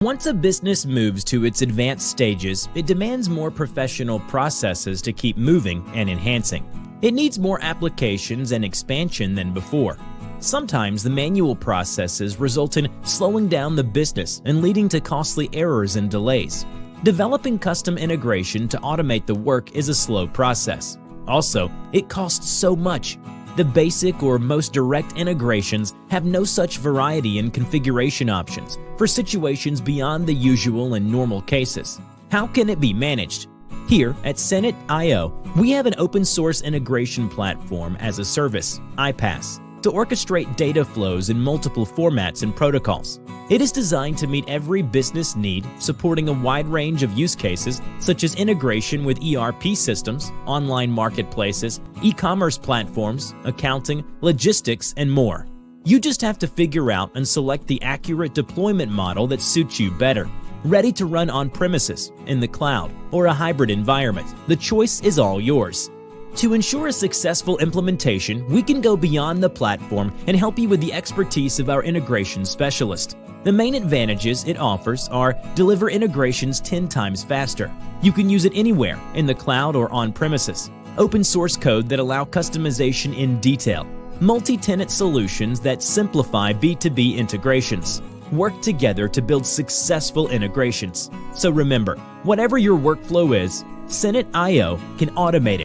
Once a business moves to its advanced stages, it demands more professional processes to keep moving and enhancing. It needs more applications and expansion than before. Sometimes the manual processes result in slowing down the business and leading to costly errors and delays. Developing custom integration to automate the work is a slow process. Also, it costs so much. The basic or most direct integrations have no such variety in configuration options for situations beyond the usual and normal cases. How can it be managed? Here at Cenit IO, we have an open source integration platform as a service, iPaaS, to orchestrate data flows in multiple formats and protocols. It is designed to meet every business need, supporting a wide range of use cases such as integration with ERP systems, online marketplaces, e-commerce platforms, accounting, logistics, and more. You just have to figure out and select the accurate deployment model that suits you better. Ready to run on-premises, in the cloud, or a hybrid environment, the choice is all yours. To ensure a successful implementation, we can go beyond the platform and help you with the expertise of our integration specialist. The main advantages it offers are deliver integrations 10 times faster. You can use it anywhere, in the cloud or on-premises. Open source code that allow customization in detail. Multi-tenant solutions that simplify B2B integrations. Work together to build successful integrations. So remember, whatever your workflow is, Cenit IO can automate it.